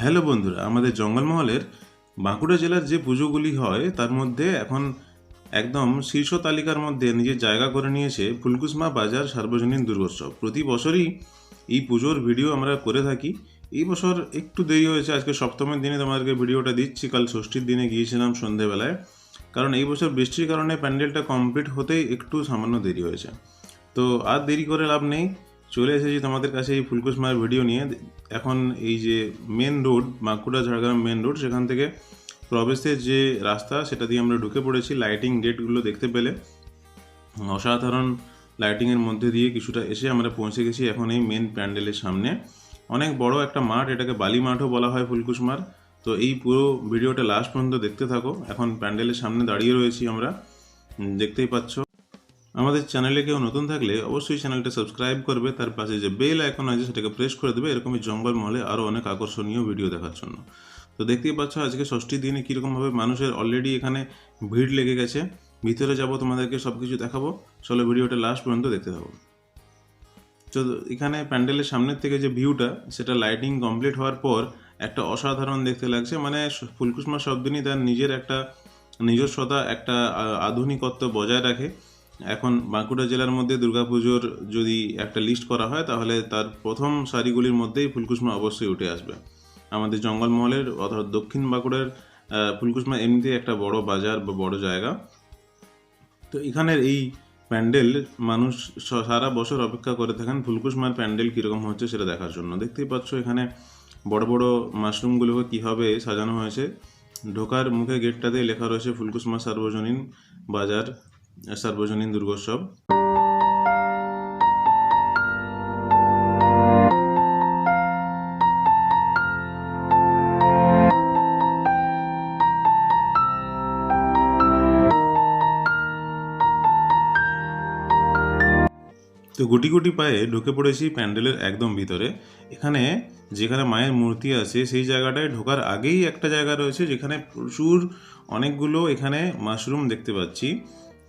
Hello বন্ধুরা, আমাদের জঙ্গলমহলের বাঁকুড়া জেলার যে পুজোগুলি হয় তার মধ্যে এখন একদম শীর্ষ তালিকার মধ্যে নিজের জায়গা করে নিয়েছে ফুলকুসমা বাজার সার্বজনীন দুর্গোৎসব। প্রতি বছরই এই পুজোর ভিডিও আমরা করে থাকি। এই বছর একটু দেরি হয়েছে, আজকে সপ্তমের দিনে তোমাদেরকে ভিডিওটা দিচ্ছি। কাল ষষ্ঠীর দিনে গিয়েছিলাম সন্ধেবেলায়, কারণ এই বছর বৃষ্টির কারণে প্যান্ডেলটা কমপ্লিট হতেই একটু সামান্য দেরি হয়েছে। তো আর দেরি করে লাভ নেই, চলে এসেছি তোমাদের কাছে এই ফুলকুসমার ভিডিও নিয়ে। এখন এই যে main road, Bankura Jhargram main road, সেখান থেকে প্রবেশের যে রাস্তা সেটা দিয়ে আমরা ঢুকে পড়েছি। লাইটিং গেটগুলো দেখতে পেলে অসাধারণ লাইটিংয়ের মধ্যে দিয়ে কিছুটা এসে আমরা পৌঁছে গেছি এখন এই মেন প্যান্ডেলের সামনে। অনেক বড় একটা মাঠ, এটাকে বালি মাঠও বলা হয় ফুলকুসমার। তো এই পুরো ভিডিওটা লাস্ট পর্যন্ত দেখতে থাকো। এখন প্যান্ডেলের সামনে দাঁড়িয়ে রয়েছি আমরা, দেখতেই পাচ্ছ। আমাদের চ্যানেলে কেউ নতুন থাকলে অবশ্যই চ্যানেলটা সাবস্ক্রাইব করবে, তার পাশে যে বেল আইকন আছে সেটাকে প্রেস করে দেবে এরকমই জঙ্গলমহলে আরও অনেক আকর্ষণীয় ভিডিও দেখার জন্য। তো দেখতেই পাচ্ছ আজকে ষষ্ঠীর দিনে কীরকমভাবে মানুষের অলরেডি এখানে ভিড় লেগে গেছে। ভিতরে যাব, তোমাদেরকে সব কিছু দেখাবো। চলো ভিডিওটা লাস্ট পর্যন্ত দেখতে থাকো। তো এখানে প্যান্ডেলের সামনের থেকে যে ভিউটা, সেটা লাইটিং কমপ্লিট হওয়ার পর একটা অসাধারণ দেখতে লাগছে। মানে ফুলকুসমা শব্দনি তার নিজের একটা নিজস্বতা, একটা আধুনিকত্ব বজায় রাখে। এখন বাঁকুড়া জেলার মধ্যে দুর্গাপুজোর যদি একটা লিস্ট করা হয় তাহলে তার প্রথম সারিগুলির মধ্যেই ফুলকুসমা অবশ্যই উঠে আসবে। আমাদের জঙ্গলমহলের অর্থাৎ দক্ষিণ বাঁকুড়ার ফুলকুসমা এমনিতেই একটা বড় বাজার বা বড় জায়গা। তো এখানের এই প্যান্ডেল মানুষ সারা বছর অপেক্ষা করে থাকেন ফুলকুসমার প্যান্ডেল কীরকম হচ্ছে সেটা দেখার জন্য। দেখতেই পাচ্ছ এখানে বড় বড় মাশরুমগুলোকে কীভাবে সাজানো হয়েছে। ঢোকার মুখে গেটটাতে লেখা রয়েছে ফুলকুসমা সার্বজনীন বাজার সার্বজনীন দুর্গোৎসব। তো গুটি গুটি পায়ে ঢুকে পড়েছি প্যান্ডেলের একদম ভিতরে। এখানে যেখানে মায়ের মূর্তি আছে সেই জায়গাটায় ঢোকার আগেই একটা জায়গা রয়েছে যেখানে প্রচুর অনেকগুলো এখানে মাশরুম দেখতে পাচ্ছি।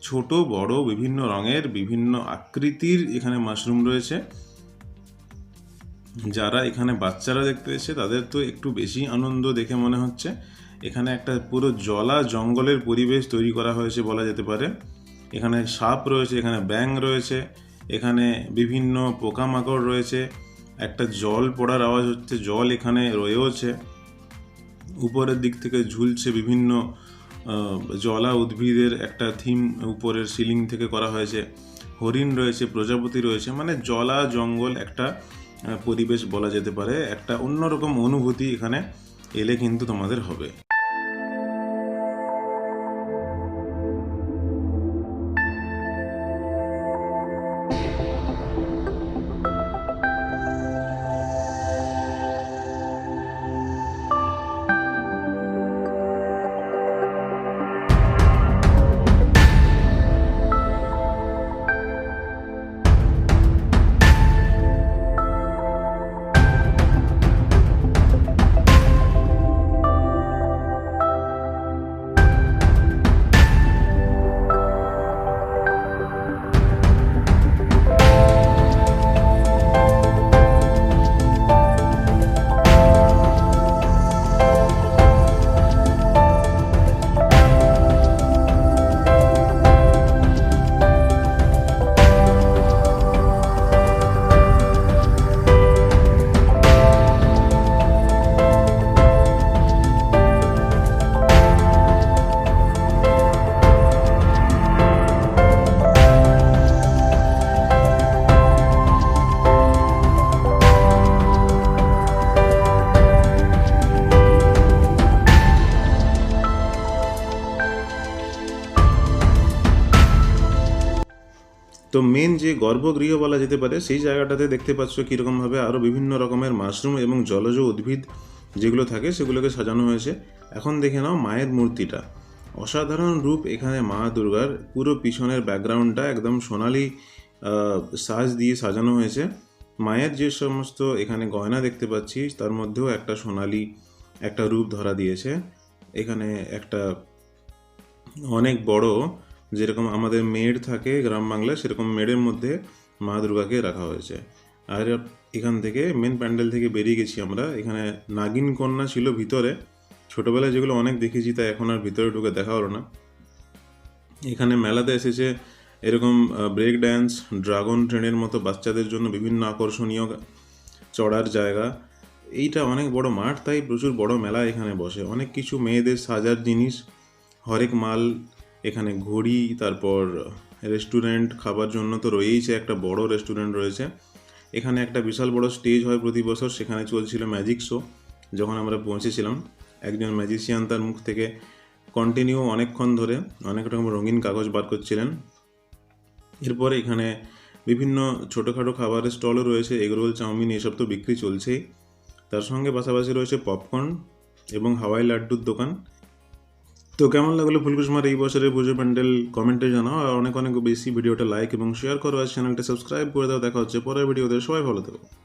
ছোট বড় বিভিন্ন রঙের বিভিন্ন আকৃতির এখানে মাশরুম রয়েছে। যারা এখানে বাচ্চারা দেখতে এসেছে তাদের তো একটু বেশি আনন্দ দেখে মনে হচ্ছে। এখানে একটা পুরো জলা জঙ্গলের পরিবেশ তৈরি করা হয়েছে বলা যেতে পারে। এখানে সাপ রয়েছে, এখানে ব্যাঙ রয়েছে, এখানে বিভিন্ন পোকামাকড় রয়েছে। একটা জল পড়ার আওয়াজ হচ্ছে, জল এখানে রয়েওছে। উপরের দিক থেকে ঝুলছে বিভিন্ন জলা উদ্ভিদের একটা থিম উপরের সিলিং থেকে করা হয়েছে। হরিণ রয়েছে, প্রজাপতি রয়েছে, মানে জলা জঙ্গল একটা পরিবেশ বলা যেতে পারে। একটা অন্যরকম অনুভূতি এখানে এলে কিন্তু তোমাদের হবে। তো মেন যে গর্ভগৃহ বলা যেতে পারে সেই জায়গাটাতে দেখতে পাচ্ছ কীরকমভাবে আরও বিভিন্ন রকমের মাশরুম এবং জলজ উদ্ভিদ যেগুলো থাকে সেগুলোকে সাজানো হয়েছে। এখন দেখে নাও মায়ের মূর্তিটা, অসাধারণ রূপ এখানে মা দুর্গার। পুরো পিছনের ব্যাকগ্রাউন্ডটা একদম সোনালি সাজ দিয়ে সাজানো হয়েছে। মায়ের যে সমস্ত এখানে গয়না দেখতে পাচ্ছি তার মধ্যেও একটা সোনালি একটা রূপ ধরা দিয়েছে। এখানে একটা অনেক বড়, যেরকম আমাদের মেড় থাকে গ্রাম বাংলায় সেরকম মেড়ের মধ্যে মা দুর্গাকে রাখা হয়েছে। আর এখান থেকে মেন প্যান্ডেল থেকে বেরিয়ে গেছি আমরা। এখানে নাগিন কন্যা ছিল ভিতরে, ছোটোবেলায় যেগুলো অনেক দেখেছি, তাই এখন আর ভিতরে ঢুকে দেখা হলো না। এখানে মেলাতে এসেছে এরকম ব্রেক ড্যান্স, ড্রাগন ট্রেনের মতো বাচ্চাদের জন্য বিভিন্ন আকর্ষণীয় চড়ার জায়গা। এইটা অনেক বড় মাঠ, তাই প্রচুর বড় মেলা এখানে বসে। অনেক কিছু মেয়েদের সাজার জিনিস, হরেক মাল এখানে, ঘড়ি, তারপর রেস্টুরেন্ট, খাবার জন্য তো রয়েইছে, একটা বড় রেস্টুরেন্ট রয়েছে। এখানে একটা বিশাল বড় স্টেজ হয় প্রতি বছর, সেখানে চলছিল ম্যাজিক শো। যখন আমরা পৌঁছেছিলাম, একজন ম্যাজিশিয়ান তার মুখ থেকে কন্টিনিউ অনেকক্ষণ ধরে অনেক রকম রঙিন কাগজ বার করছিলেন। এরপরে এখানে বিভিন্ন ছোটোখাটো খাবারের স্টলও রয়েছে, এগরোল, চাউমিন, এসব তো বিক্রি চলছেই। তার সঙ্গে পাশাপাশি রয়েছে পপকর্ন এবং হাওয়াই লাড্ডুর দোকান। তো কেমন লাগলো ফুলকুসমার এই বছরের পুজো প্যান্ডেল কমেন্টে জানাও, আর অনেক অনেক বেশি ভিডিওটা লাইক এবং শেয়ার করো, আর চ্যানেলটা সাবস্ক্রাইব করে দাও। দেখা হচ্ছে পরের ভিডিওতে, সবাই ভালো থেকো।